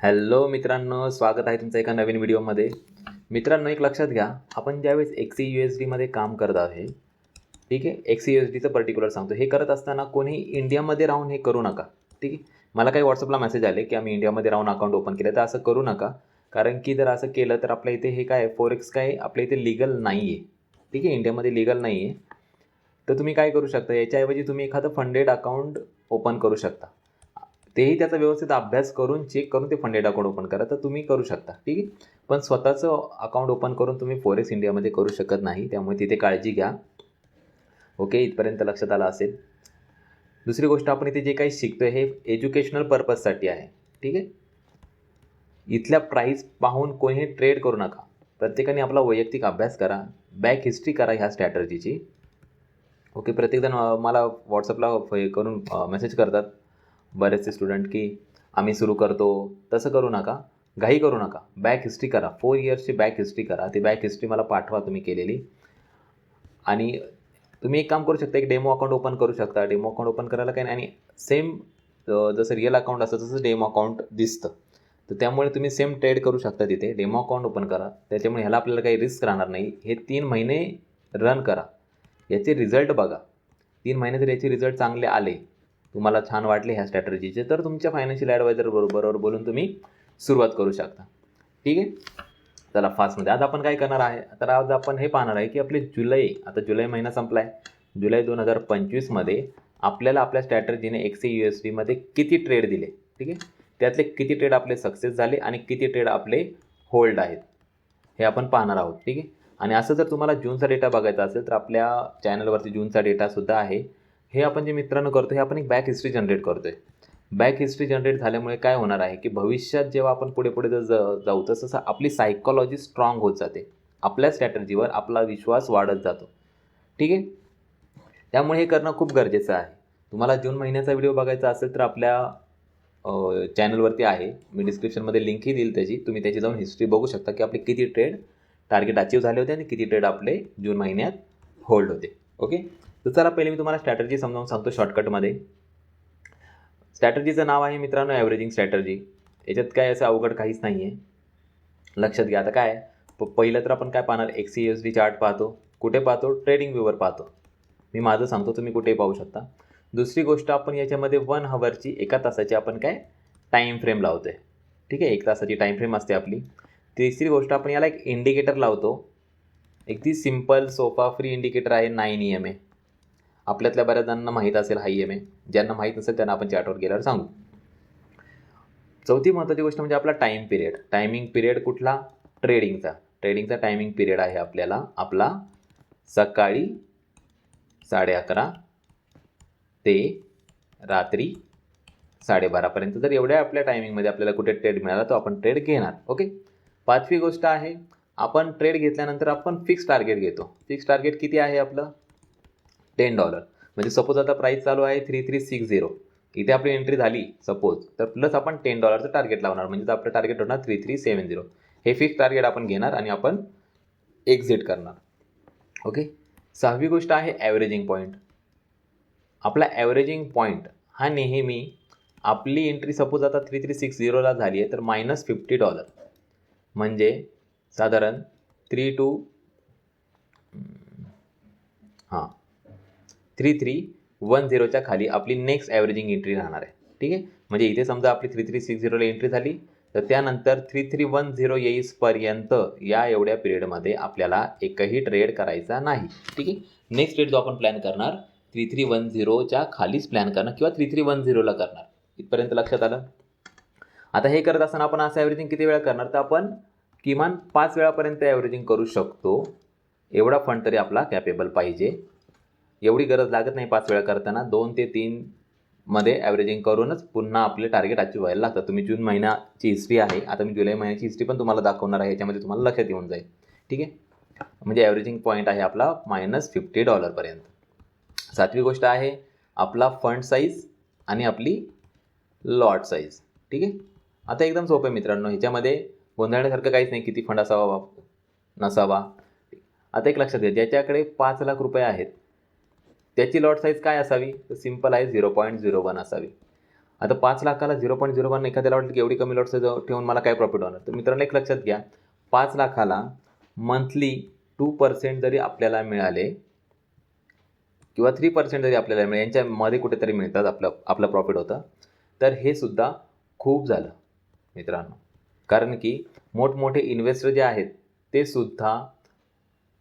Hello मित्रांनो, स्वागत आहे तुमचं एका नवीन व्हिडिओमध्ये. मित्रांनो, एक लक्षात घ्या, आपण ज्यावेळेस XCUSD काम करत आहे, ठीक आहे. XCUSDचं पर्टिक्युलर सांगतो. हे करत असताना कोणी इंडियामध्ये राहून हे करू नका, ठीक आहे. मला काही व्हॉट्सअपला मेसेज आले की आम्ही इंडियामध्ये राहून अकाउंट ओपन केलं, तर असं करू नका. कारण की जर असं केलं तर आपल्या इथे हे काय फॉरेक्स काय आपल्या इथे लीगल नाही आहे, ठीक आहे. इंडियामध्ये लीगल नाही आहे. तर तुम्ही काय करू शकता, याच्याऐवजी तुम्ही एखादं फंडेड अकाउंट ओपन करू शकता. तेही त्याचा व्यवस्थित अभ्यास करून चेक करून ते फंडेड अकाउंट ओपन करा, तर तुम्ही करू शकता, ठीक आहे. पण स्वतःचं अकाउंट ओपन करून तुम्ही फॉरेक्स इंडियामध्ये करू शकत नाही, त्यामुळे तिथे काळजी घ्या. ओके, इथपर्यंत लक्षात आलं असेल. दुसरी गोष्ट, आपण इथे जे काही शिकतोय हे एज्युकेशनल पर्पजसाठी आहे, ठीक आहे. इथल्या प्राईस पाहून कोणीही ट्रेड करू नका. प्रत्येकाने आपला वैयक्तिक अभ्यास करा, बॅक हिस्ट्री करा ह्या स्ट्रॅटर्जीची. ओके, प्रत्येकजण मला व्हॉट्सअपला हे करून मेसेज करतात बरेचसे स्टुडंट की आम्ही सुरू करतो. तसं करू नका, घाई करू नका. बॅक हिस्ट्री करा, 4 इयर्सची बॅक हिस्ट्री करा. ती बॅक हिस्ट्री मला पाठवा तुम्ही केलेली. आणि तुम्ही एक काम करू शकता, एक डेमो अकाउंट ओपन करू शकता. डेमो अकाउंट ओपन करायला काही नाही, आणि सेम जसं रिअल अकाउंट असतं तसं डेमो अकाउंट दिसतं. तर त्यामुळे तुम्ही सेम ट्रेड करू शकता तिथे. डेमो अकाउंट ओपन करा, त्याच्यामुळे ह्याला आपल्याला काही रिस्क राहणार नाही. हे 3 महिने रन करा, याचे रिझल्ट बघा. 3 महिने जर याचे रिझल्ट चांगले आले, तुम्हाला छान वाटले ह्या स्ट्रॅटर्जीचे, तर तुमच्या फायनान्शियल ॲडवायझर बरोबर बोलून तुम्ही सुरुवात करू शकता, ठीक आहे. चला फास्टमध्ये आज आपण काय करणार आहे, तर आज आपण हे पाहणार आहे की आपले आता जुलै महिना संपला आहे. जुलै 2025मध्ये आपल्याला आपल्या स्ट्रॅटर्जीने XCUSDमध्ये किती ट्रेड दिले, ठीक आहे. त्यातले किती ट्रेड आपले सक्सेस झाले आणि किती ट्रेड आपले होल्ड आहेत, हे आपण पाहणार आहोत, ठीक आहे. आणि असं जर तुम्हाला जूनचा डेटा बघायचा असेल तर आपल्या चॅनलवरती जूनचा डेटासुद्धा आहे. हे आपण जे मित्रांनो करतो, हे आपण एक बॅक हिस्ट्री जनरेट करतो आहे. बॅक हिस्ट्री जनरेट झाल्यामुळे काय होणार आहे की भविष्यात जेव्हा आपण पुढे जर जाऊ तसं आपली सायकॉलॉजी स्ट्रॉंग होत जाते. आपल्या स्ट्रॅटर्जीवर आपला विश्वास वाढत जातो, ठीक आहे. त्यामुळे हे करणं खूप गरजेचं आहे. तुम्हाला जून महिन्याचा व्हिडिओ बघायचा असेल तर आपल्या चॅनलवरती आहे, मी डिस्क्रिप्शनमध्ये लिंकही देईल त्याची. तुम्ही त्याची जाऊन हिस्ट्री बघू शकता की आपले किती ट्रेड टार्गेट अचीव झाले होते आणि किती ट्रेड आपले जून महिन्यात होल्ड होते. ओके, तर चला पहिले मी तुम्हाला स्ट्रॅटर्जी समजावून सांगतो शॉर्टकटमध्ये. स्ट्रॅटर्जीचं नाव आहे मित्रांनो ॲव्हरेजिंग स्ट्रॅटर्जी. याच्यात काय असं अवघड काहीच नाही आहे, लक्षात घ्या. आता काय पहिलं तर आपण काय पाहणार, XCUSD चार्ट पाहतो. कुठे पाहतो, ट्रेडिंग व्ह्यूवर पाहतो. मी माझं सांगतो, तुम्ही कुठेही पाहू शकता. दुसरी गोष्ट, आपण याच्यामध्ये 1 हवरची 1 तासाची आपण काय टाईम फ्रेम लावतो आहे, ठीक आहे. 1 तासाची टाईम फ्रेम असते आपली. तिसरी गोष्ट, आपण याला एक इंडिकेटर लावतो. अगदी सिम्पल सोपा फ्री इंडिकेटर आहे, 9 EMA. आपल्यातल्या बऱ्याच जणांना माहीत असेल हा EMA. ज्यांना माहीत नसेल त्यांना आपण चार्टवर गेल्यावर सांगू. चौथी महत्त्वाची गोष्ट म्हणजे आपला टाईम पिरियड. टायमिंग पिरियड कुठला, ट्रेडिंगचा टायमिंग पिरियड आहे आपला सकाळी 11:30 ते रात्री 12:30 जर एवढ्या आपल्या टायमिंगमध्ये आपल्याला कुठे ट्रेड मिळाला तर आपण ट्रेड घेणार. ओके, पाचवी गोष्ट आहे, आपण ट्रेड घेतल्यानंतर आपण फिक्स टार्गेट घेतो. फिक्स टार्गेट किती आहे आपलं, $10. म्हणजे सपोज आता प्राईस चालू आहे 3360, इथे आपली एंट्री झाली सपोज, तर प्लस आपण $10चं टार्गेट लावणार, म्हणजे आपलं टार्गेट होणार 3370. हे फिक्स टार्गेट आपण घेणार आणि आपण एक्झिट करणार. ओके, सहावी गोष्ट आहे ॲव्हरेजिंग पॉईंट. आपला ॲव्हरेजिंग पॉईंट हा नेहमी आपली एंट्री सपोज आता 3360ला झाली आहे तर -$50, म्हणजे साधारण 3310च्या खाली आपली नेक्स्ट ॲव्हरेजिंग एंट्री राहणार आहे, ठीक आहे. म्हणजे इथे समजा आपली 3360ला एंट्री झाली, तर त्यानंतर 3310 येईसपर्यंत या एवढ्या पिरियडमध्ये आपल्याला एकही ट्रेड करायचा नाही, ठीक आहे. नेक्स्ट ट्रेड जो आपण प्लॅन करणार 3310च्या खालीच प्लॅन करणार किंवा 3310ला करणार. इथपर्यंत लक्षात आलं. आता हे करत असताना आपण असं ॲव्हरेजिंग किती वेळा करणार, तर आपण किमान 5 वेळापर्यंत ॲव्हरेजिंग करू शकतो. एवढा फंड तरी आपला कॅपेबल पाहिजे. एवढी गरज लागत नाही 5 वेळा करताना. 2 ते 3 मध्ये ॲव्हरेजिंग करूनच पुन्हा आपले टार्गेट अचीव व्हायला लागतं. तुम्ही जून महिन्याची हिस्ट्री आहे, आता मी जुलै महिन्याची हिस्ट्री पण तुम्हाला दाखवणार आहे, याच्यामध्ये तुम्हाला लक्षात येऊन जाईल, ठीक आहे. म्हणजे ॲव्हरेजिंग पॉईंट आहे आपला -$50पर्यंत. सातवी गोष्ट आहे आपला फंड साईज आणि आपली लॉट साईज, ठीक आहे. आता एकदम सोपं आहे मित्रांनो, ह्याच्यामध्ये गोंधळण्यासारखं काहीच नाही, किती फंड असावा नसावा. आता एक लक्षात घ्या, ज्याच्याकडे 5 लाख रुपये आहेत त्याची लॉट साईज काय असावी, तर सिम्पल आहे 0.01 असावी. आता 5 लाखाला 0.01 एखाद्याला वाटलं की एवढी कमी लॉट्स ठेवून मला काय प्रॉफिट होणार. तर मित्रांनो एक लक्षात घ्या, 5 लाखाला मंथली 2% जरी आपल्याला मिळाले किंवा 3% जरी आपल्याला मिळाले, यांच्यामध्ये कुठेतरी मिळतात आपलं प्रॉफिट होतं, तर हे सुद्धा खूप झालं मित्रांनो. कारण की मोठमोठे इन्व्हेस्टर जे आहेत ते सुद्धा,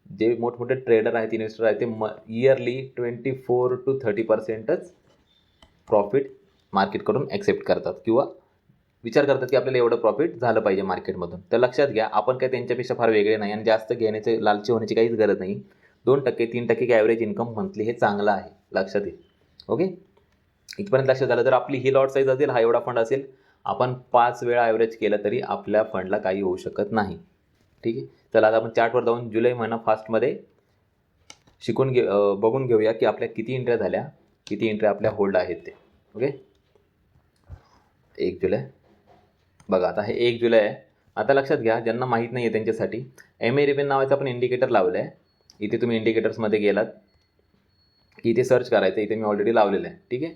जे मोठमोठे ट्रेडर आहेत, इन्व्हेस्टर आहेत, ते इयरली 24 to 30%च प्रॉफिट मार्केटकडून ॲक्सेप्ट करतात किंवा विचार करतात की आपल्याला एवढं प्रॉफिट झालं पाहिजे मार्केटमधून. तर लक्षात घ्या, आपण काय त्यांच्यापेक्षा फार वेगळे नाही आणि जास्त घेण्याचे लालची होण्याची काहीच गरज नाही. 2% 3% ॲव्हरेज इन्कम मंथली हे चांगलं आहे, लक्षात घ्या. ओके, इथपर्यंत लक्षात झालं. तर आपली ही लॉट साईज असेल, हा एवढा फंड असेल, आपण 5 वेळा ॲव्हरेज केलं तरी आपल्या फंडला काही होऊ शकत नाही. ठीक आहे. चला आता आपण चार्टवर जाऊन जुलै महिना फास्टमध्ये बघून घेऊया की आपल्या किती एंट्र्या झाल्या, किती एंट्र्या आपल्या होल्ड आहेत ते. ओके, 1 जुलै बघा. आता हे 1 जुलै आहे. आता लक्षात घ्या, ज्यांना माहीत नाही आहे त्यांच्यासाठी MA नावाचं आपण इंडिकेटर लावलं आहे. इथे तुम्ही इंडिकेटर्समध्ये गेलात की इथे सर्च करायचं, इथे मी ऑलरेडी लावलेलं आहे. ठीक आहे,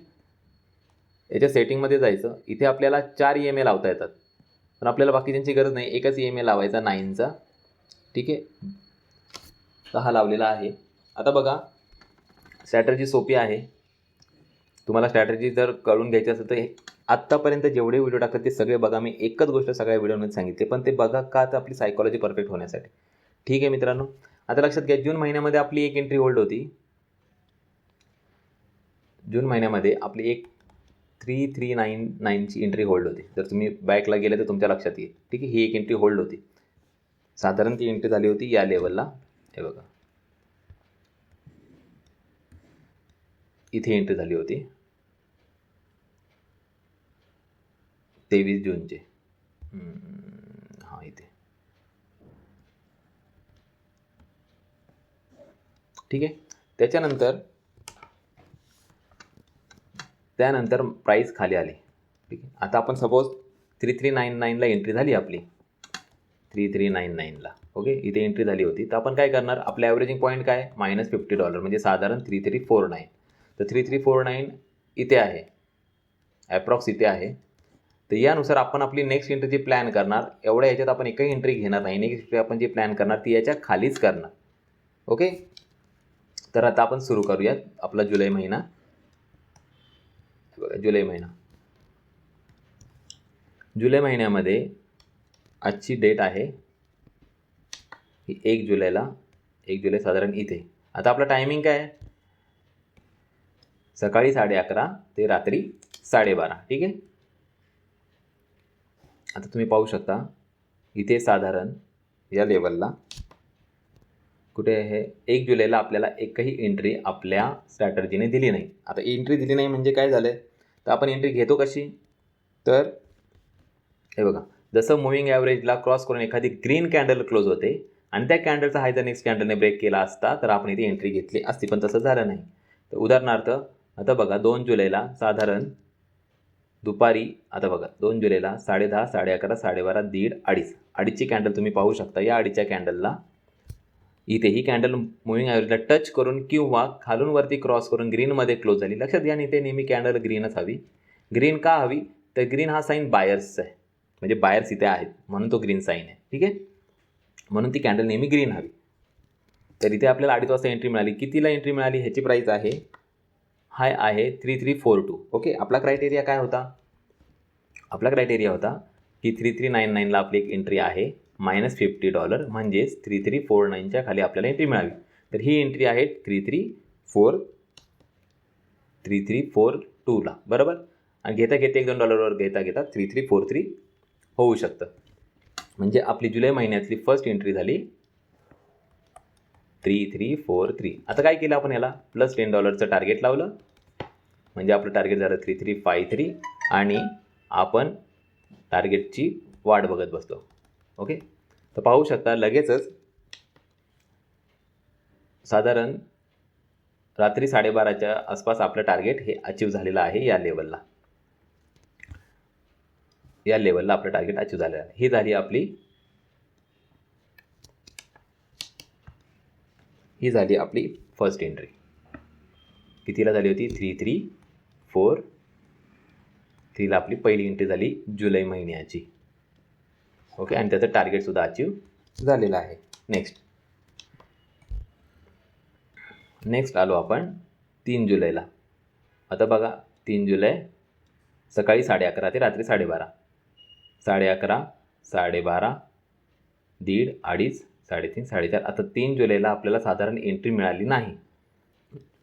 याच्या सेटिंगमध्ये जायचं. इथे आपल्याला 4 EMA लावता येतात, पण आपल्याला बाकीच्यांची गरज नाही. एकच EMA लावायचा 9चा. ठीक आहे, 6 लावलेला आहे. आता बघा, स्ट्रॅटर्जी सोपी आहे. तुम्हाला स्ट्रॅटर्जी जर कळून घ्यायची असेल तर आत्तापर्यंत जेवढे व्हिडिओ टाकतात ते सगळे बघा. मी एकच गोष्ट सगळ्या व्हिडिओमध्ये सांगितली, पण ते बघा का, तर आपली सायकॉलॉजी परफेक्ट होण्यासाठी. ठीक आहे मित्रांनो, आता लक्षात घ्या, जून महिन्यामध्ये आपली एक एंट्री होल्ड होती. जून महिन्यामध्ये आपली एक 3399ची एंट्री होल्ड होती. जर तुम्ही बॅकला गेले तर तुमच्या लक्षात येईल. ठीक आहे, ही एक एंट्री होल्ड होती. साधारण ती एंट्री झाली होती या लेवलला. हे बघा, इथे एंट्री झाली होती 23 जूनचे. हां, इथे. ठीक आहे, त्यानंतर प्राईस खाली आली. ठीक आहे, आता आपण सपोज 3399ला एंट्री झाली आपली, 3399ला. ओके, इथे एंट्री झाली होती. तर आपण काय करणार, आपलं ॲव्हरेजिंग पॉईंट काय, -$50 म्हणजे साधारण 3349. तर 3349 इथे आहे, ॲप्रॉक्स इथे आहे. तर यानुसार आपण आपली नेक्स्ट एंट्री जी प्लॅन करणार, एवढ्या याच्यात आपण एकही एंट्री घेणार नाही. नेक्स्ट एंट्री आपण जी प्लॅन करणार ती याच्या खालीच करणार. ओके, तर आता आपण सुरू करूयात आपला जुलै महिना. बघा, जुलै महिन्यामध्ये आजची डेट आहे ही 1 जुलैला. 1 जुलै साधारण इथे. आता आपला टायमिंग काय आहे, सकाळी 11:30 ते रात्री 12:30. ठीक आहे, आता तुम्ही पाहू शकता इथे साधारण या लेवलला कुठे आहे, 1 जुलैला आपल्याला एकही एंट्री आपल्या स्ट्रॅटर्जीने दिली नाही. आता एंट्री दिली नाही म्हणजे काय झालं, तर आपण एंट्री घेतो कशी, तर हे बघा, जसं मुव्हिंग ॲव्हरेजला क्रॉस करून एखादी ग्रीन कॅन्डल क्लोज होते आणि त्या कॅन्डलचा हाय जर नेक्स्ट कॅन्डलने ब्रेक केला असता तर आपण इथे एंट्री घेतली असती, पण तसं झालं नाही. तर उदाहरणार्थ आता बघा, 2 जुलैला साधारण दुपारी, आता बघा 2 जुलैला 10:30, 11:30, 12:30, 1:30, 2:30, 2:30ची कॅन्डल तुम्ही पाहू शकता. या 2:30च्या कॅन्डलला इथे ही कॅन्डल मुव्हिंग ॲव्हरेजला टच करून किंवा खालून वरती क्रॉस करून ग्रीनमध्ये क्लोज झाली. लक्षात घ्या, इथे नेहमी कॅन्डल ग्रीनच हवी. ग्रीन का हवी, तर ग्रीन हा साईन बायर्सचा आहे, म्हणजे बायर्स इथे आहेत म्हणून तो ग्रीन साईन आहे. ठीक आहे, म्हणून ती कॅन्डल नेहमी ग्रीन हवी. तर इथे आपल्याला 2:30 वाजता एंट्री मिळाली. कितीला एंट्री मिळाली, ह्याची प्राईस आहे, हाय आहे 3342. ओके, आपला क्रायटेरिया काय होता, आपला क्रायटेरिया होता की 3399ला आपली एक एंट्री आहे, -$50 म्हणजेच 3349च्या खाली आपल्याला एंट्री मिळावी. तर ही एंट्री आहे 3342ला, बरोबर. आणि घेता $1-2 घेता 3343 होऊ शकतं. म्हणजे आपली जुलै महिन्यातली फर्स्ट एंट्री झाली 3343. आता काय केलं आपण, याला +$10चं टार्गेट लावलं, म्हणजे आपलं टार्गेट झालं 3353 आणि आपण टार्गेटची वाट बघत बसतो. ओके, तर पाहू शकता लगेचच साधारण रात्री 12:30च्या आसपास आपलं टार्गेट हे अचीव झालेलं आहे. या लेवलला आपलं टार्गेट अचीव झालेलं आहे. ही झाली आपली फर्स्ट एंट्री. कितीला झाली होती, 3343. 3ला आपली पहिली एंट्री झाली जुलै महिन्याची. ओके, आणि त्याचं टार्गेटसुद्धा अचीव झालेलं आहे. नेक्स्ट आलो आपण 3 जुलैला. आता बघा 3 जुलै सकाळी 11:30 ते रात्री 12:30. 11:30, 12:30, 1:30, 2:30, 3:30, 4:30. आता 3 जुलैला आपल्याला साधारण एंट्री मिळाली नाही.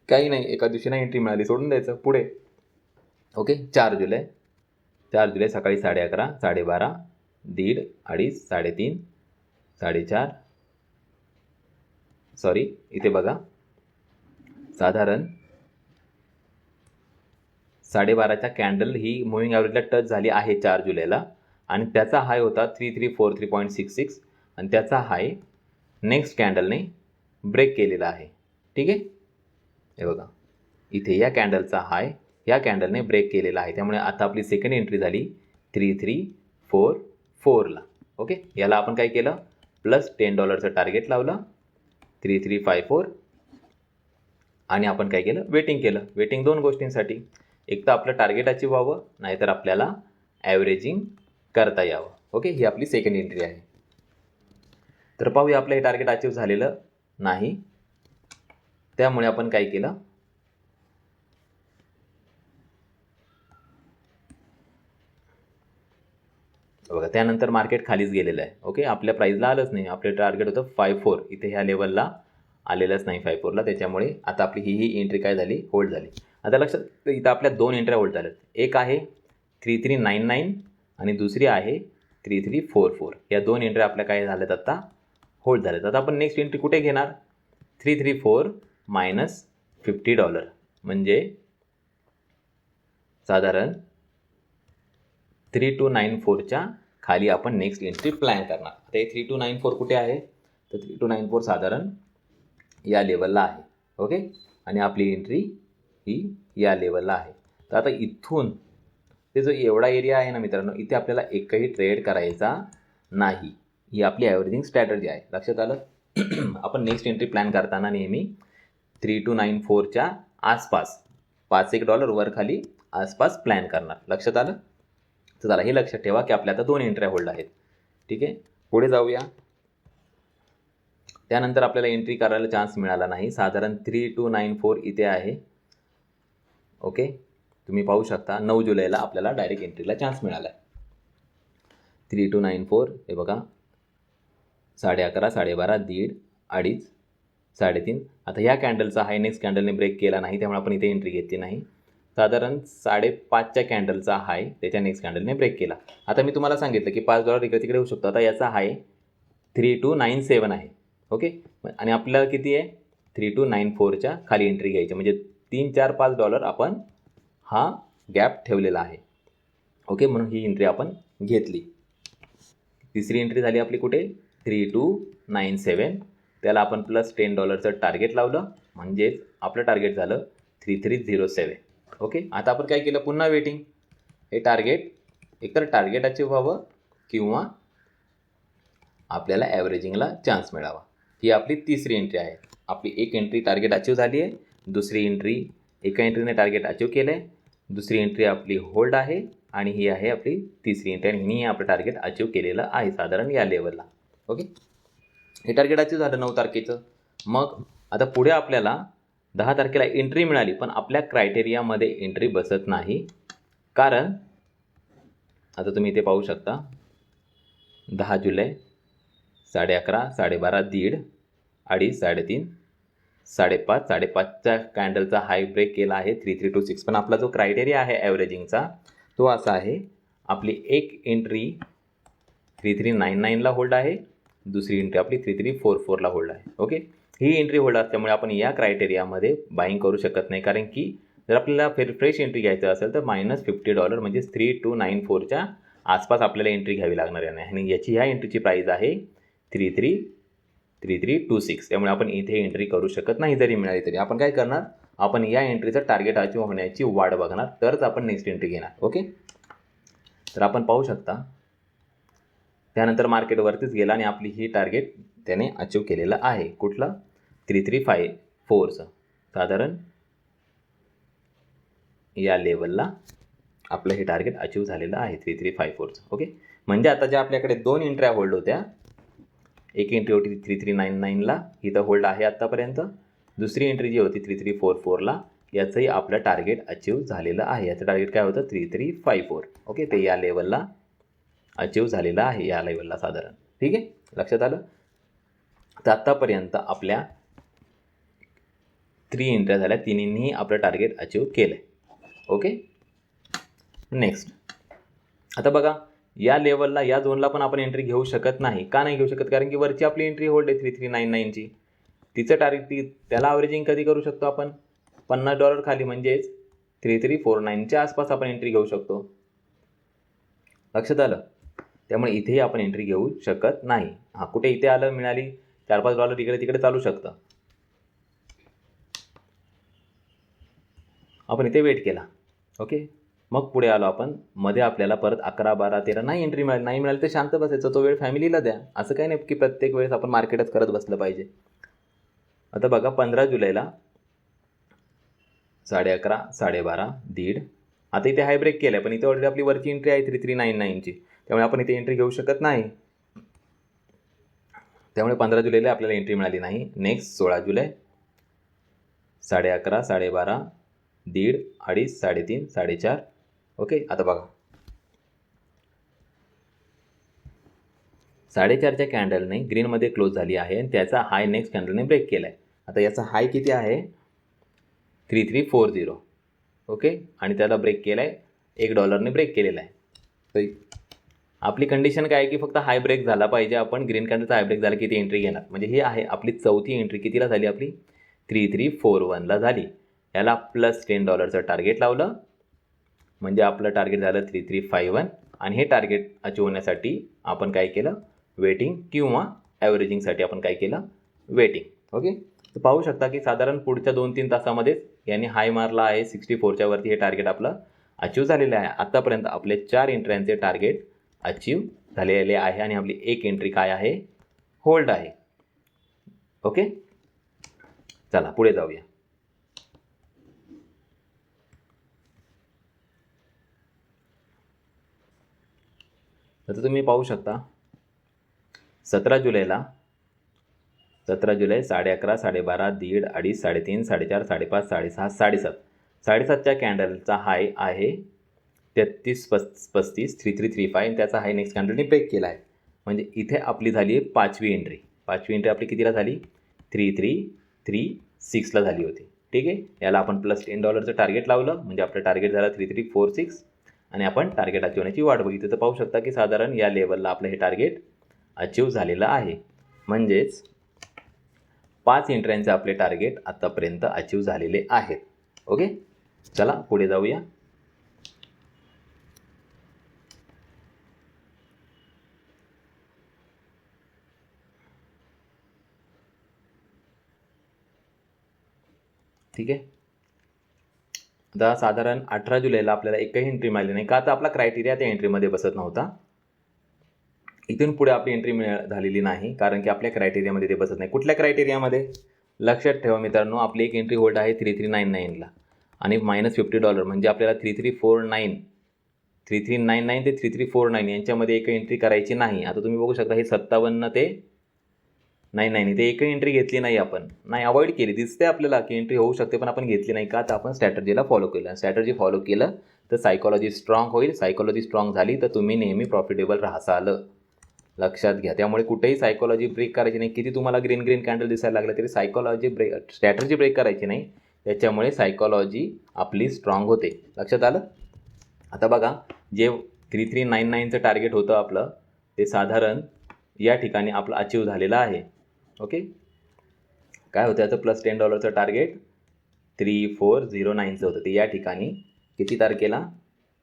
काही नाही, एका दिवशी नाही एंट्री मिळाली, सोडून द्यायचं. पुढे ओके 4 जुलै सकाळी 11:30, 12:30, 1:30, 2:30, 3:30, 4:30. सॉरी, इथे बघा साधारण 12:30च्या कॅन्डल ही मुव्हिंग ॲव्हरेजला टच झाली आहे 4 जुलैला, आणि त्याचा हाय होता 3343.66 आणि त्याचा हाय नेक्स्ट कॅन्डलने ब्रेक केलेला आहे. ठीक आहे, हे बघा इथे या कॅन्डलचा हाय या कॅन्डलने ब्रेक केलेला आहे. त्यामुळे आता आपली सेकंड एंट्री झाली 3344ला. ओके, याला आपण काय केलं, प्लस $10चं टार्गेट लावलं 3354, आणि आपण काय केलं, वेटिंग केलं. वेटिंग 2 गोष्टींसाठी, एक तर आपलं टार्गेट अचीव व्हावं, नाहीतर आपल्याला ॲव्हरेजिंग करता यावं. ओके, ही आपली सेकंड एंट्री आहे. तर पाहूया, आपलं हे टार्गेट अचीव झालेलं नाही. त्यामुळे आपण काय केलं, बघा त्यानंतर मार्केट खालीच गेलेलं आहे. ओके, आपल्या प्राईजला आलंच नाही. आपलं टार्गेट होतं 54, इथे ह्या लेवलला आलेलंच नाही 54ला. त्याच्यामुळे आता आपली ही एंट्री काय झाली, होल्ड झाली. आता लक्षात, इथं आपल्या 2 एंट्र्या होल्ड झाल्यात. एक आहे 3399 आणि दुसरी आहे 3344. या 2 एंट्र्या आपल्या काय झाल्यात, आता होल्ड झाल्यात. आता आपण नेक्स्ट एंट्री कुठे घेणार, 334 मायनस $50, म्हणजे साधारण 3294च्या खाली आपण नेक्स्ट एंट्री प्लॅन करणार. आता हे 3294 कुठे आहे, तर 3294 साधारण या लेवलला आहे. ओके, आणि आपली एंट्री ही या लेवलला आहे. तर आता इथून ते जो एवढा एरिया आहे ना मित्रांनो, इथे आपल्याला एकही ट्रेड करायचा नाही. ही आपली ॲव्हरेजिंग स्ट्रॅटर्जी आहे. लक्षात आलं. आपण नेक्स्ट एंट्री प्लॅन करताना नेहमी 3294च्या आसपास $5-1 वर खाली आसपास प्लॅन करणार. लक्षात आलं. तर चला हे लक्षात ठेवा की आपल्या आता 2 एंट्र्या होल्ड आहेत. ठीक आहे, पुढे जाऊया. त्यानंतर आपल्याला एंट्री करायला चान्स मिळाला नाही. साधारण 3294 इथे आहे. ओके, तुम्ही पाहू शकता 9 जुलैला आपल्याला डायरेक्ट एंट्रीला चान्स मिळाला आहे. 3294 हे बघा 11:30, 12:30, 1:30, 2:30, 3:30. आता ह्या कॅन्डलचा हाय नेक्स्ट कॅन्डलने ब्रेक केला नाही, त्यामुळे आपण इथे एंट्री घेतली नाही. साधारण 5:30च्या कॅन्डलचा हाय त्याच्या नेक्स्ट कॅन्डलने ब्रेक केला. आता मी तुम्हाला सांगितलं की $5 इकडे तिकडे होऊ शकतो. आता याचा हाय 3297 आहे. ओके, आणि आपल्याला किती आहे, 3294च्या खाली एंट्री घ्यायची, म्हणजे $3-4-5 आपण हा गॅप ठेवलेला आहे. ओके, म्हणून ही एंट्री आपण घेतली. तिसरी एंट्री झाली आपली कुठे, 3297. त्याला आपण प्लस $10चं टार्गेट लावलं, म्हणजेच आपलं टार्गेट झालं 3307. ओके, आता आपण काय केलं, पुन्हा वेटिंग. हे टार्गेट एकतर टार्गेट अचीव व्हावं किंवा आपल्याला ॲव्हरेजिंगला चान्स मिळावा. ही आपली तिसरी एंट्री आहे. आपली एक एंट्री टार्गेट अचीव झाली आहे, दुसरी एंट्री एका एंट्रीने टार्गेट अचीव केलं आहे, दुसरी एंट्री आपली होल्ड आहे, आणि ही आहे आपली तिसरी एंट्री, आणि हिने आपलं टार्गेट अचीव केलेलं आहे साधारण या लेवलला. ओके, हे टार्गेट अचीव झालं 9 तारखेचं. मग आता पुढे आपल्याला 10 तारखेला एंट्री मिळाली, पण आपल्या क्रायटेरियामध्ये एंट्री बसत नाही. कारण आता तुम्ही इथे पाहू शकता 10 जुलै 11:30, 12:30, 1:30, 2:30, 3:30, 5:30च्या कॅन्डलचा हाय ब्रेक केला आहे 3326. पण आपला जो क्रायटेरिया आहे ॲव्हरेजिंगचा तो असा आहे, आपली एक एंट्री 3399ला होल्ड आहे, दुसरी एंट्री आपली 3344ला होल्ड आहे. ओके, ही एंट्री होल्ड असल्यामुळे आपण या क्रायटेरियामध्ये बाईंग करू शकत नाही. कारण की जर आपल्याला फ्रेश एंट्री घ्यायचं असेल तर -$50 म्हणजे 3294च्या आसपास आपल्याला एंट्री घ्यावी लागणार आहे. आणि याची ह्या एंट्रीची प्राईस आहे 3326. त्यामुळे आपण इथे एंट्री करू शकत नाही. जरी मिळाली तरी आपण काय करणार, आपण या एंट्रीचं टार्गेट अचीव होण्याची वाट बघणार, तरच आपण नेक्स्ट एंट्री घेणार. ओके, तर आपण पाहू शकता त्यानंतर मार्केट वरतीच गेला आणि आपली ही टार्गेट त्याने अचीव केलेलं आहे. कुठलं, 3354चं साधारण या लेवलला आपलं हे टार्गेट अचीव झालेलं आहे 3354चं. ओके, म्हणजे आता ज्या आपल्याकडे 2 एंट्र्या होल्ड होत्या, एक एंट्री होती 3399ला, इथं होल्ड आहे आत्तापर्यंत. दुसरी एंट्री जी होती 3344ला, याचंही आपलं टार्गेट अचीव झालेलं आहे. याचं टार्गेट काय होतं 3354. ओके, ते या लेवलला अचीव झालेलं आहे, या लेवलला साधारण. ठीक आहे, लक्षात आलं. तर आत्तापर्यंत आपल्या 3 एंट्र्या झाल्या, तिन्हींनी आपलं टार्गेट अचीव केलं आहे. Okay, next. आता बघा, या लेवलला, या झोनला पण आपण एंट्री घेऊ शकत नाही. का नाही घेऊ शकत? कारण की वरची आपली एंट्री होल्ड आहे 3399ची. तिचं टार्गेट, त्याला ॲव्हरेजिंग कधी करू शकतो आपण? $50 खाली, म्हणजेच 3349च्या आसपास आपण एंट्री घेऊ शकतो. लक्षात आलं. त्यामुळे इथेही आपण एंट्री घेऊ शकत नाही. हां, कुठे इथे आलं, मिळाली $4-5 इकडे तिकडे चालू शकतं. आपण इथे वेट केला. ओके, मग पुढे आलो आपण. मध्ये आपल्याला परत 11, 12, 13 नाही एंट्री मिळाली. नाही मिळाली तर शांत बसायचं, तो वेळ फॅमिलीला द्या. असं काही नाही की प्रत्येक वेळेस आपण मार्केटच करत बसलं पाहिजे. आता बघा, 15 जुलैला 11:30, 12:30, 1:30. आता इथे हाय ब्रेक केला आहे, पण इथे ऑलरेडी आपली वरची एंट्री आहे 3399ची. त्यामुळे आपण इथे एंट्री घेऊ शकत नाही. त्यामुळे 15 जुलैला आपल्याला एंट्री मिळाली नाही. नेक्स्ट 16 जुलै 11:30, 12:30, 1:30, 2:30, 3:30, 4:30. ओके, आता बघा 4:30च्या कॅन्डलने ग्रीनमध्ये क्लोज झाली आहे आणि त्याचा हाय नेक्स्ट कॅन्डलने ब्रेक केला आहे. आता याचा हाय किती आहे? 3340. ओके, आणि त्याला ब्रेक केला आहे, $1ने ब्रेक केलेला आहे. तर आपली कंडिशन काय आहे की फक्त हाय ब्रेक झाला पाहिजे. आपण ग्रीन कॅन्डलचा हाय ब्रेक झाला की ती एंट्री घेणार. म्हणजे ही आहे आपली चौथी एंट्री. कितीला झाली आपली? 3341ला झाली. याला $10चं टार्गेट लावलं, म्हणजे आपलं टार्गेट झालं 3351. आणि हे टार्गेट अचीव होण्यासाठी आपण काय केलं? वेटिंग, किंवा ॲव्हरेजिंगसाठी आपण काय केलं? वेटिंग. ओके, तर पाहू शकता की साधारण पुढच्या 2-3 तासामध्येच यांनी हाय मारला आहे 64च्या वरती. हे टार्गेट आपलं अचीव झालेलं आहे. आत्तापर्यंत आपले 4 एंट्र्यांचे टार्गेट अचीव झालेले आहे आणि आपली एक एंट्री काय आहे? होल्ड आहे. ओके, चला पुढे जाऊया. तर तुम्ही पाहू शकता 17 जुलै 11:30, 12:30, 1:30, 2:30, 3:30, 4:30, 5:30, 6:30, 7:30. 7:30च्या कॅन्डलचा हाय आहे 3335, 3335 आणि त्याचा हाय नेक्स्ट कॅन्डलने ब्रेक केला आहे. म्हणजे इथे आपली झाली आहे 5वी एंट्री. 5वी एंट्री आपली कितीला झाली? 3336ला झाली होती. ठीक आहे, याला आपण $10चं टार्गेट लावलं, म्हणजे आपलं टार्गेट झालं 3346 आणि आपण टार्गेट अचीव होण्याची वाट बघितली. तर पाहू शकता की साधारण या लेवलला आपलं हे टार्गेट अचीव झालेलं आहे. म्हणजेच 5 एंट्र्यांचे आपले टार्गेट आत्तापर्यंत अचीव झालेले आहेत. ओके, चला पुढे जाऊया. ठीक आहे, आता साधारण 18 जुलैला आपल्याला एकही एंट्री मिळाली नाही. का? तर आपला क्रायटेरिया त्या एंट्रीमध्ये बसत नव्हता. इथून पुढे आपली एंट्री झालेली नाही, कारण की आपल्या क्रायटेरियामध्ये ते बसत नाही. कुठल्या क्रायटेरियामध्ये? लक्षात ठेवा मित्रांनो, आपली एक एंट्री होल्ड आहे 3399ला आणि -$50, म्हणजे आपल्याला 3349, 3399 ते 3349 यांच्यामध्ये एक एंट्री करायची नाही. आता तुम्ही बघू शकता हे 57 ते 99 इथे एकही एंट्री घेतली नाही. आपण नाही, अवॉइड केली. दिसते आपल्याला की एंट्री होऊ शकते, पण आपण घेतली नाही. का? तर आपण स्ट्रॅटर्जीला फॉलो केलं. स्ट्रॅटर्जी फॉलो केलं तर सायकॉलॉजी स्ट्रॉंग होईल. सायकॉलॉजी स्ट्रॉंग झाली तर तुम्ही नेहमी प्रॉफिटेबल राहाल. लक्षात घ्या. त्यामुळे कुठेही सायकॉलॉजी ब्रेक करायची नाही. किती तुम्हाला ग्रीन कॅन्डल दिसायला लागलं तरी सायकॉलॉजी ब्रेक, स्ट्रॅटर्जी ब्रेक करायची नाही. त्याच्यामुळे सायकॉलॉजी आपली स्ट्रॉंग होते. लक्षात आलं. आता बघा, जे 3399चं टार्गेट होतं आपलं, ते साधारण या ठिकाणी आपलं अचीव झालेलं आहे. ओके, काय होतं याचं? $10चं टार्गेट 3409चं होतं. ते या ठिकाणी किती तारखेला?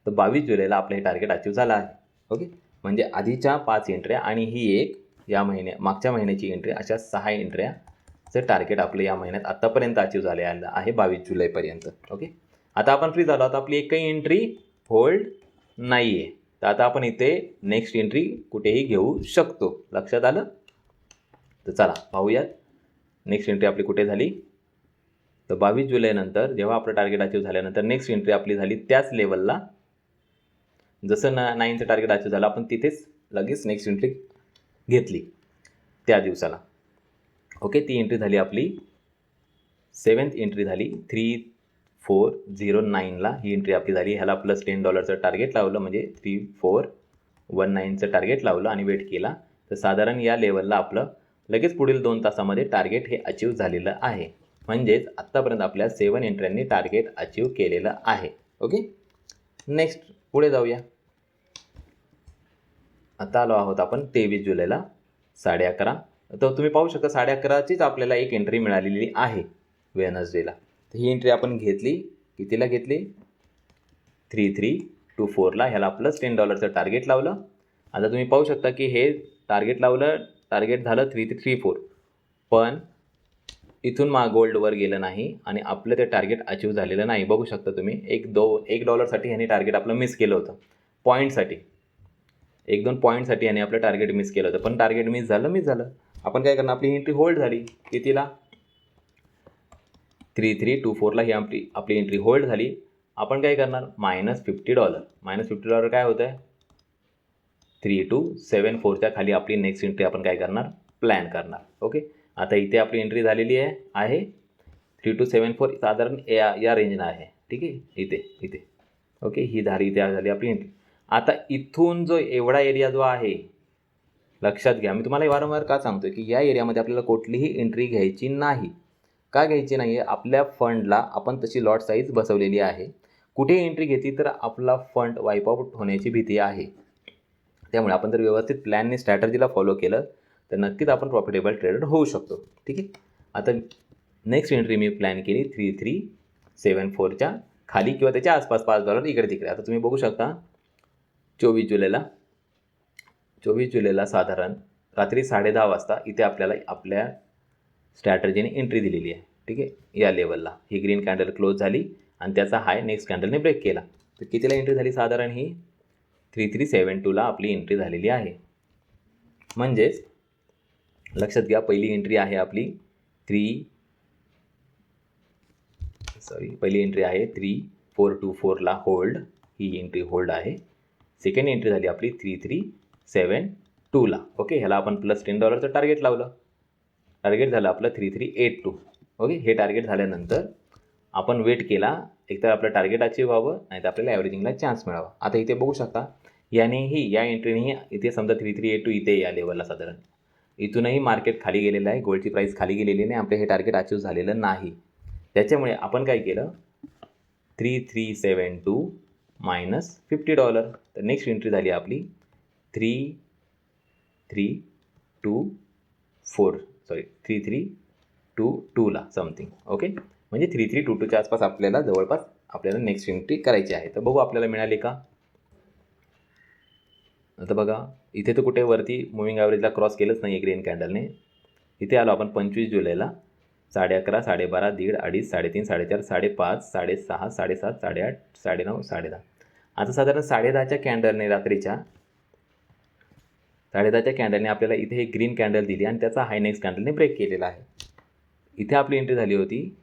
तर 22 जुलैला आपलं हे टार्गेट अचीव झालं आहे. ओके, म्हणजे आधीच्या 5 एंट्र्या आणि ही एक या मागच्या महिन्याची एंट्री, अशा 6 एंट्र्याचं टार्गेट आपलं या महिन्यात आत्तापर्यंत अचीव झालेलं आहे 22 जुलैपर्यंत. ओके, आता आपण फ्री झालो. आता आपली एकही एंट्री होल्ड नाही आहे. तर आता आपण इथे नेक्स्ट एंट्री कुठेही घेऊ शकतो. लक्षात आलं. तर चला पाहूयात नेक्स्ट एंट्री आपली कुठे झाली. तर 22 जुलैनंतर जेव्हा आपलं टार्गेट अचीव झाल्यानंतर नेक्स्ट एंट्री आपली झाली त्याच लेवलला जसं 9चं टार्गेट अचीव झालं आपण तिथेच लगेच नेक्स्ट एंट्री घेतली त्या दिवसाला. ओके, ती एंट्री झाली आपली 7th एंट्री झाली 3409ला ही एंट्री आपली झाली. ह्याला प्लस $10चं टार्गेट लावलं, म्हणजे 3419चं टार्गेट लावलं आणि वेट केला. तर साधारण या लेवलला आपलं लगेच पुढील 2 तासामध्ये टार्गेट हे अचीव झालेलं आहे. म्हणजेच आत्तापर्यंत आपल्या 7 एंट्र्यांनी टार्गेट अचीव केलेलं आहे. ओके, नेक्स्ट पुढे जाऊया. आता आलो आहोत आपण 23 जुलैला 11:30. तर तुम्ही पाहू शकता 11:30चीच आपल्याला एक एंट्री मिळालेली आहे वेनसडेला. तर ही एंट्री आपण घेतली, कितीला घेतली? 3324ला. ह्याला प्लस $10चं टार्गेट लावलं. आता तुम्ही पाहू शकता की हे टार्गेट लावलं, टार्गेट झालं 3334, पण इथून गोल्डवर गेलं नाही आणि आपलं ते टार्गेट अचीव झालेलं नाही. बघू शकता तुम्ही $1साठी ह्याने टार्गेट आपलं मिस केलं होतं. पॉईंटसाठी 1-2 पॉईंटसाठी ह्याने आपलं टार्गेट मिस केलं होतं, पण टार्गेट मिस झालं. आपण काय करणार? आपली एंट्री होल्ड झाली. कितीला? 3324ला ही आपली एंट्री होल्ड झाली. आपण काय करणार? -$50 काय होतं आहे? 3274च्या खाली आपली नेक्स्ट एंट्री आपण काय करणार? प्लॅन करणार. ओके, आता इथे आपली एंट्री झालेली आहे 3274, साधारण या रेंजनं आहे. ठीक आहे, इथे ओके, ही झाली आपली एंट्री. आता इथून जो एवढा एरिया जो आहे, लक्षात घ्या, मी तुम्हाला वारंवार का सांगतो की या एरियामध्ये आपल्याला कुठलीही एंट्री घ्यायची नाही. का घ्यायची नाही आहे? आपल्या फंडला आपण तशी लॉट साईज बसवलेली आहे. कुठे एंट्री घेतली तर आपला फंड वाईप आउट होण्याची भीती आहे. त्यामुळे आपण जर व्यवस्थित प्लॅनने स्ट्रॅटर्जीला फॉलो केलं तर नक्कीच आपण प्रॉफिटेबल ट्रेडर होऊ शकतो. ठीक आहे, आता नेक्स्ट एंट्री मी प्लॅन केली 3374च्या खाली किंवा त्याच्या आसपास $5 इकडे तिकडे. आता तुम्ही बघू शकता 24 जुलैला साधारण रात्री 10:30 वाजता इथे आपल्याला आपल्या स्ट्रॅटर्जीने एंट्री दिलेली आहे. ठीक आहे, या लेवलला ही ग्रीन कॅन्डल क्लोज झाली आणि त्याचा हाय नेक्स्ट कॅन्डलने ब्रेक केला. तर कितीला एंट्री झाली? साधारण ही 3372ला आपली एंट्री झालेली आहे. म्हणजेच लक्षात घ्या, पहिली एंट्री आहे आपली 3424ला होल्ड, ही एंट्री होल्ड आहे. सेकंड एंट्री झाली आपली 3372ला. ओके, ह्याला आपण प्लस $10चं टार्गेट लावलं. टार्गेट झालं आपलं 3382. ओके, हे टार्गेट झाल्यानंतर आपण वेट केला, एकतर आपलं टार्गेट अचीव व्हावं नाही तर आपल्याला ॲव्हरेजिंगला चान्स मिळावा. आता इथे बघू शकता या एंट्रीनेही इथे समजा 3382 इथे या लेवलला साधारण इथूनही मार्केट खाली गेलेलं आहे, गोल्डची प्राईस खाली गेलेली नाही, आपले हे टार्गेट अचीव झालेलं नाही. त्याच्यामुळे आपण काय केलं? 3372 मायनस $50. तर नेक्स्ट एंट्री झाली आपली 3322ला समथिंग. ओके, म्हणजे 3322च्या आसपास आपल्याला जवळपास आपल्याला नेक्स्ट एंट्री करायची आहे. तर बघू आपल्याला मिळाली का? आता बघा इथे तर कुठे वरती मुव्हिंग ॲव्हरेजला क्रॉस केलंच नाही ग्रीन कॅन्डलने. इथे आलो आपण 25 जुलैला 11:30, 12:30, 1:30, 2:30, 3:30, 4:30, 5:30, 6:30, 7:30, 8:30, 9:30, 10:30. आता साधारण 10:30च्या कॅन्डलने रात्रीच्या 10:30च्या कॅन्डलने आपल्याला इथे एक ग्रीन कॅन्डल दिली आणि त्याचा हाय नेक्स्ट कॅन्डलने ब्रेक केलेला आहे. इथे आपली एंट्री झाली होती,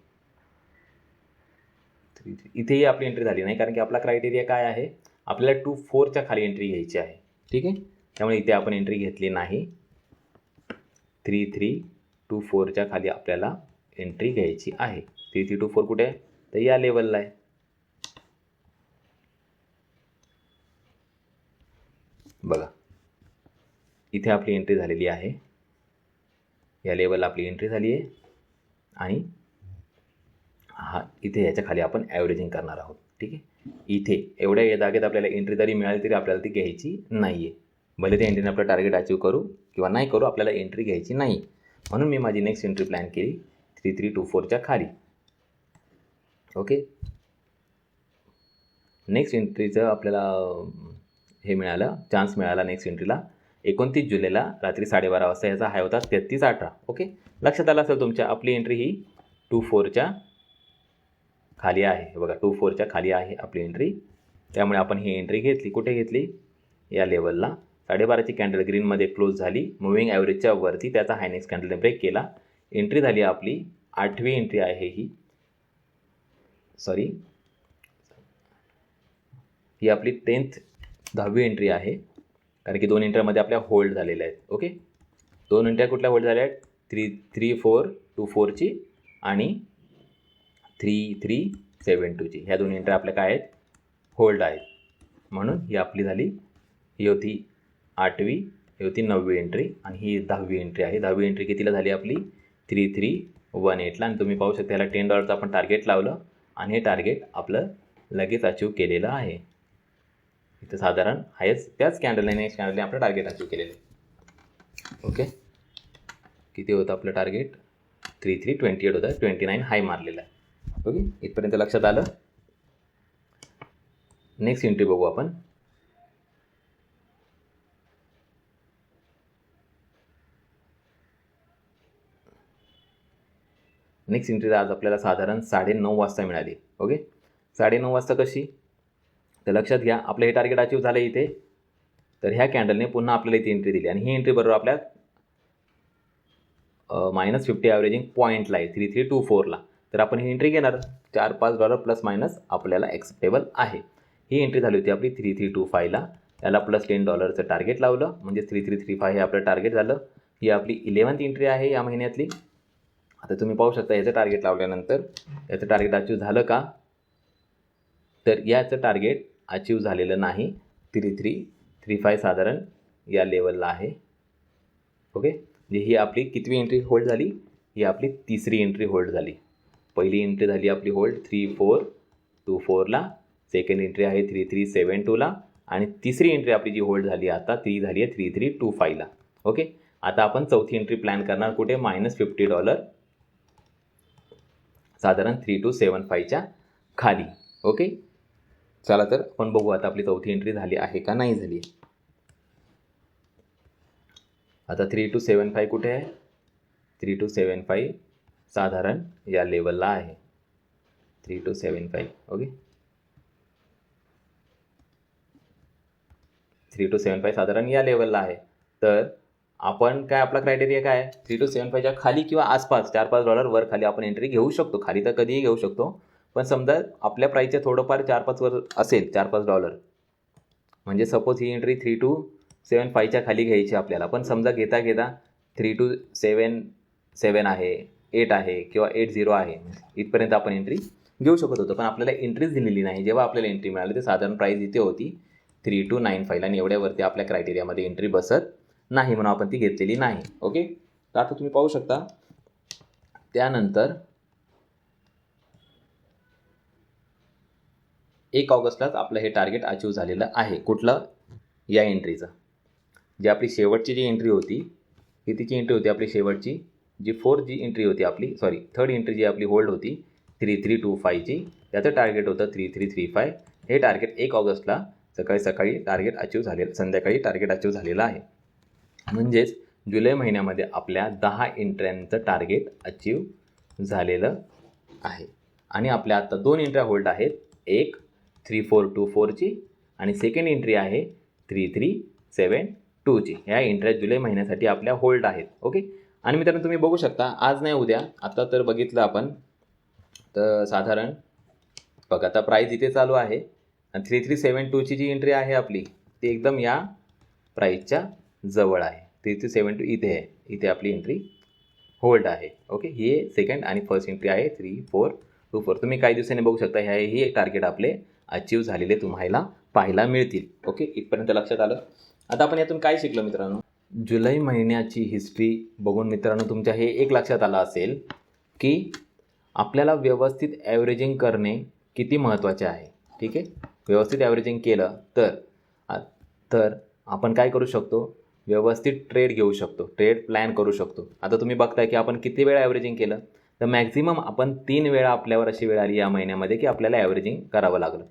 इथेही आपली एंट्री झाली नाही, कारण की आपला क्रायटेरिया काय आहे? आपल्याला 24च्या खाली एंट्री घ्यायची आहे. ठीक आहे, त्यामुळे इथे आपण एंट्री घेतली नाही. 3324च्या खाली आपल्याला एंट्री घ्यायची आहे. 3324 कुठे आहे? तर या लेवलला आहे. बघा इथे आपली एंट्री झालेली आहे, या लेवलला आपली एंट्री झाली आहे आणि इथे याच्या खाली आपण ॲव्हरेजिंग करणार आहोत. ठीक आहे, इथे एवढ्या या जागेत आपल्याला एंट्री जरी मिळाली तरी आपल्याला ती घ्यायची नाही आहे. भले त्या एंट्रीने आपलं टार्गेट अचीव करू किंवा नाही करू, आपल्याला एंट्री घ्यायची नाही. म्हणून मी माझी नेक्स्ट एंट्री प्लॅन केली 3324च्या खाली. ओके, नेक्स्ट एंट्रीचं आपल्याला हे मिळालं, चान्स मिळाला नेक्स्ट एंट्रीला 29 जुलैला रात्री 12:30 वाजता. याचा हाय होता 3318. ओके, लक्षात आलं असेल तुमच्या, आपली एंट्री ही 24च्या खाली आहे. बघा 24च्या खाली आहे आपली एंट्री, त्यामुळे आपण ही एंट्री घेतली. कुठे घेतली? या लेवलला. 12:30ची कॅन्डल ग्रीनमध्ये क्लोज झाली, मुव्हिंग ॲव्हरेजच्या वरती त्याचा हाय नेक्स्ट कॅन्डलने ब्रेक केला. एंट्री झाली आपली 8वी एंट्री आहे ही आपली 10th 10वी एंट्री आहे, कारण की 2 एंट्रीमध्ये आपल्या होल्ड झालेल्या आहेत. ओके, 2 एंट्र्या कुठल्या होल्ड झाल्या आहेत? 3424ची आणि 3372ची. ह्या 2 एंट्र्या आपल्या काय आहेत? होल्ड आहेत. म्हणून ही आपली झाली, ही होती 8वी, ही होती 9वी एंट्री आणि ही 10वी एंट्री आहे. 10वी एंट्री कितीला झाली आपली? 3318ला. आणि तुम्ही पाहू शकता याला $10 आपण टार्गेट लावलं आणि हे टार्गेट आपलं लगेच अचीव केलेलं आहे. इथं साधारण हायस्ट त्याच कॅन्डलने नेक्स्ट कॅन्डलने आपलं टार्गेट अचीव केलेलं आहे. ओके, किती होतं आपलं टार्गेट? 3328 होतं, 29 हाय मारलेला आहे. ओके, इथपर्यंत लक्षात आलं. नेक्स्ट एंट्री बघू आपण. नेक्स्ट एंट्री आज आपल्याला साधारण 9:30 वाजता मिळाली. ओके, 9:30 वाजता कशी? तर लक्षात घ्या, आपलं हे टार्गेट अचीव झालं इथे, तर ह्या कॅन्डलने पुन्हा आपल्याला इथे एंट्री दिली आणि ही एंट्री बरोबर आपल्या -50 ॲव्हरेजिंग पॉईंटला आहे 3324ला. तर आपण ही एंट्री घेणार. $4-5 प्लस मायनस आपल्याला ॲक्सेप्टेबल आहे. ही एंट्री झाली होती आपली 3325ला. याला प्लस $10चं टार्गेट लावलं, म्हणजे 3335 हे आपलं टार्गेट झालं. ही आपली 11th एंट्री आहे या महिन्यातली. आता तुम्ही पाहू शकता याचं टार्गेट लावल्यानंतर याचं टार्गेट अचीव झालं का? तर याचं टार्गेट अचीव झालेलं नाही. 3335 साधारण या लेवलला आहे. ओके, म्हणजे ही आपली कितवी एंट्री होल्ड झाली? ही आपली 3री एंट्री होल्ड झाली. पहिली एंट्री झाली आपली होल्ड 3424ला, सेकंड एंट्री आहे 3372ला आणि 3री एंट्री आपली जी होल्ड झाली आता ती झाली आहे 3325ला. ओके, आता आपण चौथी एंट्री प्लॅन करणार कुठे? -$50 साधारण 3275च्या खाली. ओके, चला तर आपण बघू आता आपली चौथी एंट्री झाली आहे का नाही झाली. आता 3275 कुठे आहे? 3275 साधारण या लेवलला आहे. 3275. ओके, 3275 साधारण या लेवलला आहे. तर आपण काय, आपला क्रायटेरिया काय आहे? 3275च्या खाली किंवा आसपास $4-5 वर खाली आपण एंट्री घेऊ शकतो. खाली तर कधीही घेऊ शकतो, पण समजा आपल्या प्राईसच्या थोडंफार 4-5 वर असेल, $4-5, म्हणजे सपोज ही एंट्री 3275च्या खाली घ्यायची आपल्याला, पण समजा घेता 3277 आहे, 8 आहे किंवा 80 आहे, इथपर्यंत आपण एंट्री घेऊ शकत होतो. पण आपल्याला एंट्रीच दिलेली नाही. जेव्हा आपल्याला एंट्री मिळाली तर साधारण प्राईस इथे होती 3295ला आणि एवढ्यावरती आपल्या क्रायटेरियामध्ये एंट्री बसत नाही, म्हणून आपण ती घेतलेली नाही. ओके, तर आता तुम्ही पाहू शकता त्यानंतर 1 ऑगस्टलाच आपलं हे टार्गेट अचीव झालेलं आहे. कुठलं? या एंट्रीचं. जी आपली शेवटची जी एंट्री होती, कितीची एंट्री होती आपली शेवटची? जी 4th जी एंट्री होती आपली, सॉरी 3rd एंट्री जी आपली होल्ड होती 3325ची, त्याचं टार्गेट होतं 3335. हे टार्गेट 1 ऑगस्टला सकाळी टार्गेट अचीव झालेलं, संध्याकाळी टार्गेट अचीव झालेलं आहे. म्हणजेच जुलै महिन्यामध्ये आपल्या 10 एंट्र्यांचं टार्गेट अचीव झालेलं आहे. आणि आपल्या आता 2 एंट्र्या होल्ड आहेत. एक 3424ची आणि सेकंड एंट्री आहे 3372ची. ह्या एंट्र्या जुलै महिन्यासाठी आपल्या होल्ड आहेत. ओके, आणि मित्रांनो तुम्ही बघू शकता आज नाही उद्या, आता तर बघितलं आपण तर साधारण बघा आता प्राईस इथे चालू आहे आणि 3372ची जी एंट्री आहे आपली ती एकदम या प्राईसच्या जवळ आहे. 3372 इथे आहे, इथे आपली एंट्री होल्ड आहे. ओके, ही सेकंड आणि फर्स्ट एंट्री आहे 3424. तुम्ही काही दिवसांनी बघू शकता हे टार्गेट आपले अचीव झालेले तुम्हाला पाहायला मिळतील. ओके, इथपर्यंत लक्षात आलं. आता आपण यातून काय शिकलो मित्रांनो? जुलै महिन्याची हिस्ट्री बघून मित्रांनो तुमच्या हे एक लक्षात आलं असेल की आपल्याला व्यवस्थित ॲव्हरेजिंग करणे किती महत्त्वाचे आहे. ठीक आहे, व्यवस्थित ॲव्हरेजिंग केलं तर आपण काय करू शकतो? व्यवस्थित ट्रेड घेऊ शकतो, ट्रेड प्लॅन करू शकतो. आता तुम्ही बघताय की आपण किती वेळा ॲव्हरेजिंग केलं, तर मॅक्झिमम आपण 3 वेळा आपल्यावर अशी वेळ आली या महिन्यामध्ये की आपल्याला ॲव्हरेजिंग करावं लागलं.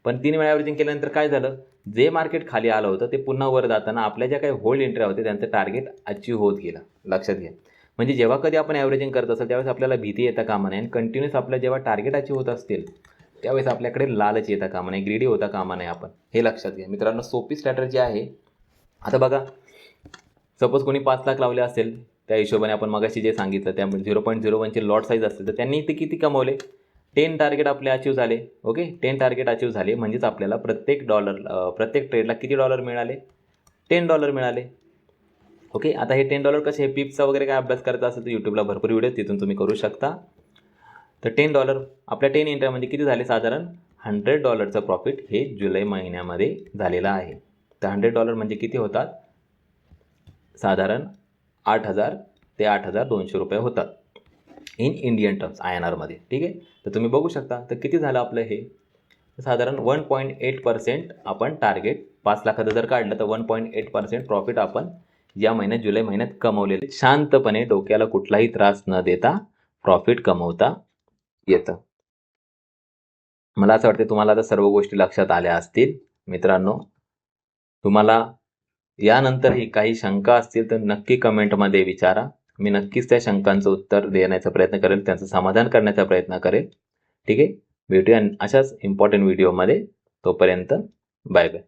पण 3 वेळा ॲव्हरेजिंग केल्यानंतर काय झालं? जे मार्केट खाली आलं होतं ते पुन्हा वर जाताना आपल्या ज्या काही होल्ड एंट्र्या होते त्यांचं टार्गेट अचीव होत गेलं. लक्षात घ्या, म्हणजे जेव्हा कधी आपण ॲव्हरेजिंग करत असेल त्यावेळेस आपल्याला भीती येता कामा नये आणि कंटिन्यूस आपल्या जेव्हा टार्गेट अचीव होत असतील त्यावेळेस आपल्याकडे लालच येता कामा नये, ग्रीडी होता कामा नये. आपण हे लक्षात घ्या मित्रांनो. सोपी स्ट्रॅटर्जी आहे. आता बघा, सपोज कोणी 5 लाख लावले असेल, त्या हिशोबाने आपण मगाशी जे सांगितलं त्यामुळे 0.01चे लॉट साईज असतील तर त्यांनी ते किती कमवले? 10 टार्गेट आपले अचीव झाले. ओके, 10 टार्गेट अचीव झाले म्हणजेच आपल्याला प्रत्येक ट्रेडला किती डॉलर मिळाले? $10 मिळाले. ओके, आता हे $10 कसे, हे पिप्सचा वगैरे काय अभ्यास करायचा असेल तर यूट्यूबला भरपूर व्हिडिओ तिथून तुम्ही करू शकता. तर $10 आपल्या 10 एंट्र्यामध्ये किती झाले? साधारण $100चं प्रॉफिट हे जुलै महिन्यामध्ये झालेलं आहे. तर $100 म्हणजे किती होतात? साधारण 8,000 ते 8,200 रुपये होतात इन इंडियन टर्म्स, INR मध्ये. ठीक आहे, तर तुम्ही बघू शकता. तर किती झालं आपलं हे? साधारण 1.8% आपण टार्गेट 5 लाखाचं जर काढलं तर 1.8% प्रॉफिट आपण या महिन्यात, जुलै महिन्यात कमवलेले. शांतपणे डोक्याला कुठलाही त्रास न देता प्रॉफिट कमवता येतं. मला असं वाटतं तुम्हाला आता सर्व गोष्टी लक्षात आल्या असतील. मित्रांनो, तुम्हाला यानंतरही काही शंका असतील तर नक्की कमेंटमध्ये विचारा. मी नक्कीच त्या शंकांचं उत्तर देण्याचा प्रयत्न करेल, त्यांचं समाधान करण्याचा प्रयत्न करेल. ठीक आहे, भेटूया अशाच इम्पॉर्टंट व्हिडिओमध्ये. तोपर्यंत बाय बाय.